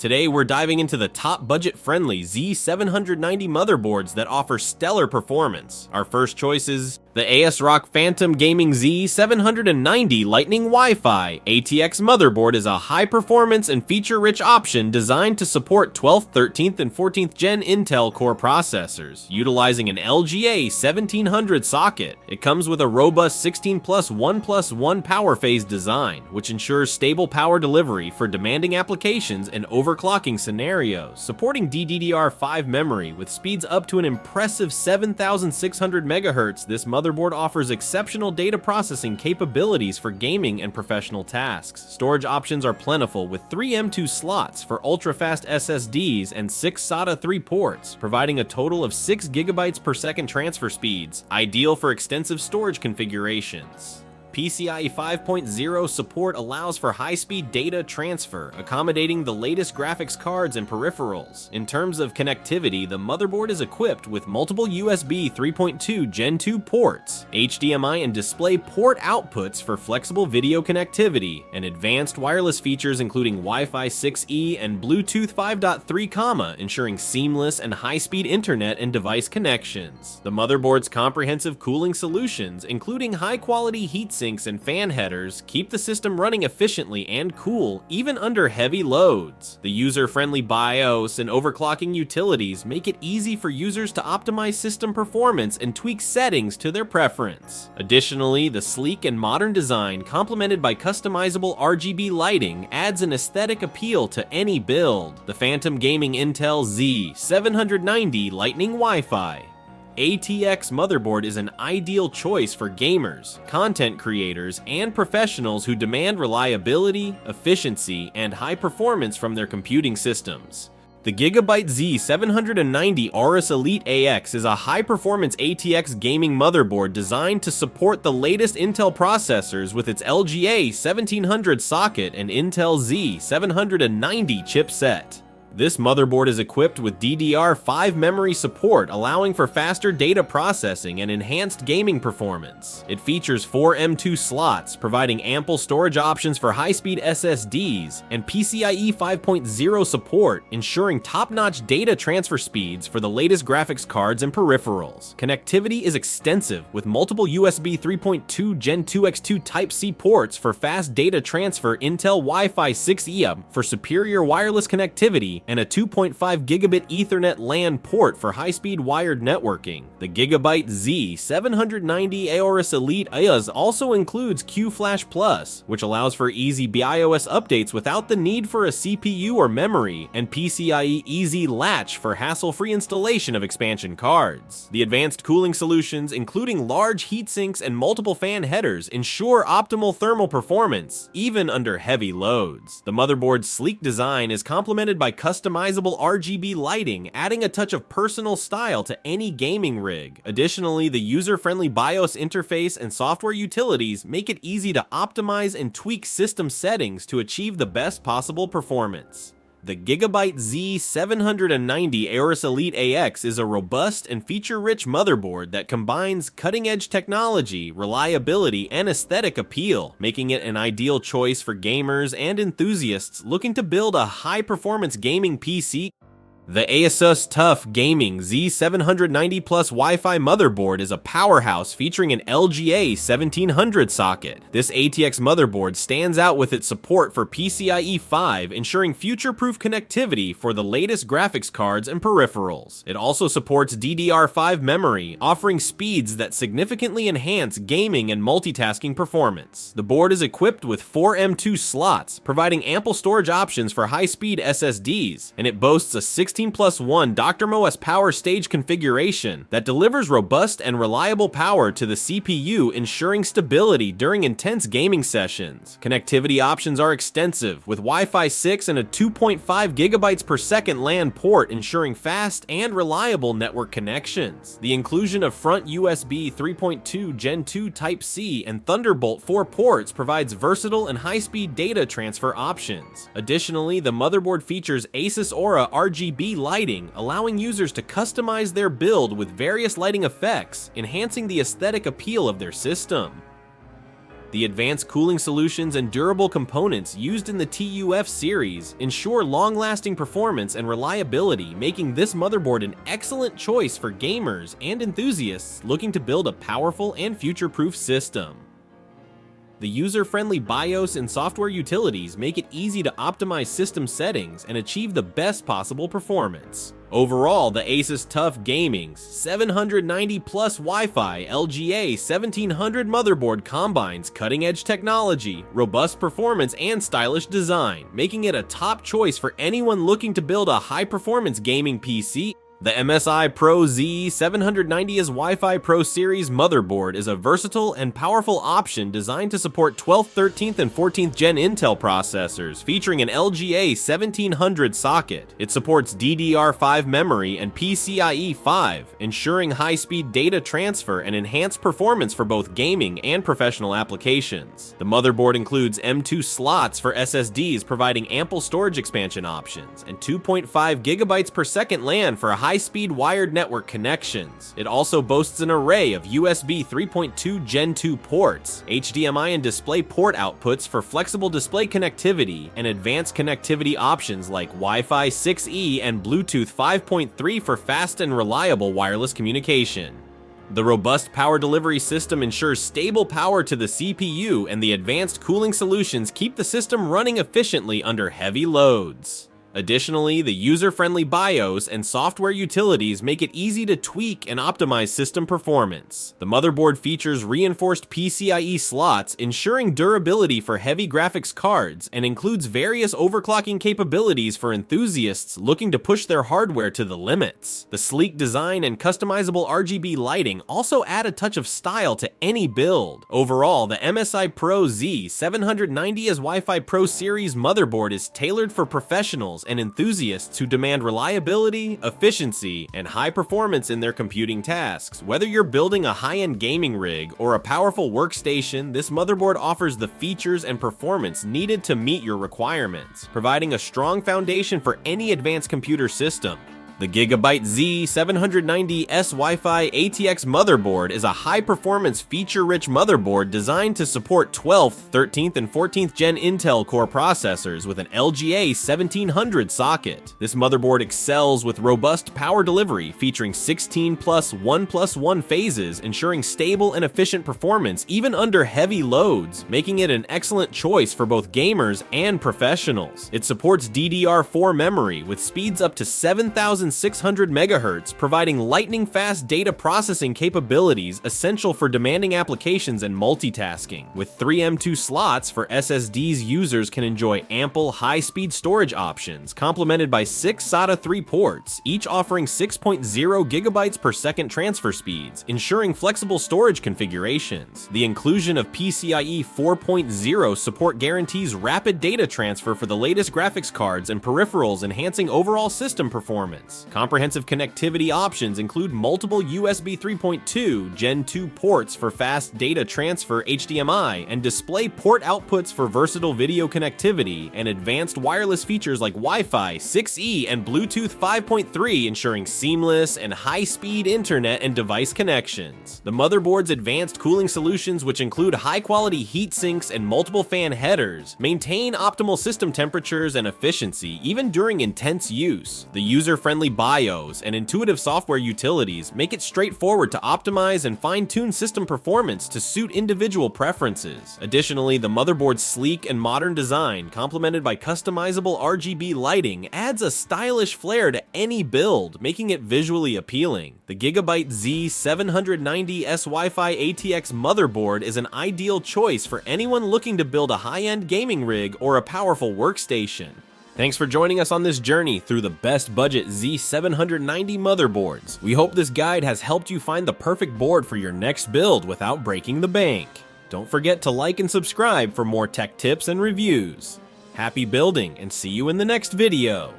Today we're diving into the top budget-friendly Z790 motherboards that offer stellar performance. Our first choice is the ASRock Phantom Gaming Z790 Lightning Wi-Fi ATX motherboard is a high-performance and feature-rich option designed to support 12th, 13th, and 14th Gen Intel Core processors, utilizing an LGA 1700 socket. It comes with a robust 16+1+1 power phase design, which ensures stable power delivery for demanding applications and overclocking scenarios, supporting DDR5 memory with speeds up to an impressive 7600 MHz. This motherboard offers exceptional data processing capabilities for gaming and professional tasks. Storage options are plentiful with 3 M.2 slots for ultra-fast SSDs and 6 SATA 3 ports, providing a total of 6 GB per second transfer speeds, ideal for extensive storage configurations. PCIe 5.0 support allows for high-speed data transfer, accommodating the latest graphics cards and peripherals. In terms of connectivity, the motherboard is equipped with multiple USB 3.2 Gen 2 ports, HDMI and display port outputs for flexible video connectivity, and advanced wireless features including Wi-Fi 6E and Bluetooth 5.3, ensuring seamless and high-speed internet and device connections. The motherboard's comprehensive cooling solutions, including high-quality heat sinks and fan headers, keep the system running efficiently and cool even under heavy loads. The user-friendly BIOS and overclocking utilities make it easy for users to optimize system performance and tweak settings to their preference. Additionally, the sleek and modern design, complemented by customizable RGB lighting, adds an aesthetic appeal to any build. The Phantom Gaming Intel Z790 Lightning Wi-Fi ATX motherboard is an ideal choice for gamers, content creators, and professionals who demand reliability, efficiency, and high performance from their computing systems. The GIGABYTE Z790 AORUS Elite AX is a high-performance ATX gaming motherboard designed to support the latest Intel processors with its LGA 1700 socket and Intel Z790 chipset. This motherboard is equipped with DDR5 memory support, allowing for faster data processing and enhanced gaming performance. It features 4 M.2 slots, providing ample storage options for high-speed SSDs, and PCIe 5.0 support, ensuring top-notch data transfer speeds for the latest graphics cards and peripherals. Connectivity is extensive, with multiple USB 3.2 Gen 2x2 Type-C ports for fast data transfer, Intel Wi-Fi 6E for superior wireless connectivity, and a 2.5 gigabit Ethernet LAN port for high-speed wired networking. The GIGABYTE Z790 AORUS Elite ASUS also includes QFlash Plus, which allows for easy BIOS updates without the need for a CPU or memory, and PCIe Easy Latch for hassle-free installation of expansion cards. The advanced cooling solutions, including large heat sinks and multiple fan headers, ensure optimal thermal performance, even under heavy loads. The motherboard's sleek design is complemented by customizable RGB lighting, adding a touch of personal style to any gaming rig. Additionally, the user-friendly BIOS interface and software utilities make it easy to optimize and tweak system settings to achieve the best possible performance. The GIGABYTE Z790 AORUS Elite AX is a robust and feature-rich motherboard that combines cutting-edge technology, reliability, and aesthetic appeal, making it an ideal choice for gamers and enthusiasts looking to build a high-performance gaming PC. The ASUS TUF Gaming Z790 Plus Wi-Fi motherboard is a powerhouse featuring an LGA 1700 socket. This ATX motherboard stands out with its support for PCIe 5, ensuring future-proof connectivity for the latest graphics cards and peripherals. It also supports DDR5 memory, offering speeds that significantly enhance gaming and multitasking performance. The board is equipped with 4 M.2 slots, providing ample storage options for high-speed SSDs, and it boasts a 16+1 DrMOS power stage configuration that delivers robust and reliable power to the CPU, ensuring stability during intense gaming sessions. Connectivity options are extensive, with Wi-Fi 6 and a 2.5 GB per second LAN port ensuring fast and reliable network connections. The inclusion of front USB 3.2 Gen 2 Type-C and Thunderbolt 4 ports provides versatile and high-speed data transfer options. Additionally, the motherboard features ASUS Aura RGB lighting, allowing users to customize their build with various lighting effects, enhancing the aesthetic appeal of their system. The advanced cooling solutions and durable components used in the TUF series ensure long-lasting performance and reliability, making this motherboard an excellent choice for gamers and enthusiasts looking to build a powerful and future-proof system. The user-friendly BIOS and software utilities make it easy to optimize system settings and achieve the best possible performance. Overall, the ASUS TUF Gaming's 790 plus Wi-Fi LGA 1700 motherboard combines cutting-edge technology, robust performance, and stylish design, making it a top choice for anyone looking to build a high-performance gaming PC. The MSI Pro Z790's Wi-Fi ProSeries motherboard is a versatile and powerful option designed to support 12th, 13th, and 14th gen Intel processors, featuring an LGA 1700 socket. It supports DDR5 memory and PCIe 5, ensuring high-speed data transfer and enhanced performance for both gaming and professional applications. The motherboard includes M2 slots for SSDs, providing ample storage expansion options, and 2.5 gigabytes per second LAN for a high-speed wired network connections. It also boasts an array of USB 3.2 Gen 2 ports, HDMI and display port outputs for flexible display connectivity, and advanced connectivity options like Wi-Fi 6E and Bluetooth 5.3 for fast and reliable wireless communication. The robust power delivery system ensures stable power to the CPU, and the advanced cooling solutions keep the system running efficiently under heavy loads. Additionally, the user-friendly BIOS and software utilities make it easy to tweak and optimize system performance. The motherboard features reinforced PCIe slots, ensuring durability for heavy graphics cards, and includes various overclocking capabilities for enthusiasts looking to push their hardware to the limits. The sleek design and customizable RGB lighting also add a touch of style to any build. Overall, the MSI Pro Z790's Wi-Fi ProSeries motherboard is tailored for professionals and enthusiasts who demand reliability, efficiency, and high performance in their computing tasks. Whether you're building a high-end gaming rig or a powerful workstation, this motherboard offers the features and performance needed to meet your requirements, providing a strong foundation for any advanced computer system. The GIGABYTE Z790S Wi-Fi ATX motherboard is a high-performance, feature-rich motherboard designed to support 12th, 13th, and 14th gen Intel Core processors with an LGA 1700 socket. This motherboard excels with robust power delivery, featuring 16 plus 1+1 phases, ensuring stable and efficient performance even under heavy loads, making it an excellent choice for both gamers and professionals. It supports DDR4 memory with speeds up to 7,600 MHz, providing lightning-fast data processing capabilities essential for demanding applications and multitasking. With 3 M2 slots for SSDs, users can enjoy ample high-speed storage options, complemented by 6 SATA 3 ports, each offering 6.0 gigabytes per second transfer speeds, ensuring flexible storage configurations. The inclusion of PCIe 4.0 support guarantees rapid data transfer for the latest graphics cards and peripherals, enhancing overall system performance. Comprehensive connectivity options include multiple USB 3.2 Gen 2 ports for fast data transfer HDMI, and display port outputs for versatile video connectivity, and advanced wireless features like Wi-Fi 6E and Bluetooth 5.3, ensuring seamless and high-speed internet and device connections. The motherboard's advanced cooling solutions, which include high-quality heat sinks and multiple fan headers, maintain optimal system temperatures and efficiency even during intense use. The user-friendly BIOS and intuitive software utilities make it straightforward to optimize and fine-tune system performance to suit individual preferences. Additionally, the motherboard's sleek and modern design, complemented by customizable RGB lighting, adds a stylish flair to any build, making it visually appealing. The GIGABYTE Z790S Wi-Fi ATX motherboard is an ideal choice for anyone looking to build a high-end gaming rig or a powerful workstation. Thanks for joining us on this journey through the best budget Z790 motherboards. We hope this guide has helped you find the perfect board for your next build without breaking the bank. Don't forget to like and subscribe for more tech tips and reviews. Happy building, and see you in the next video!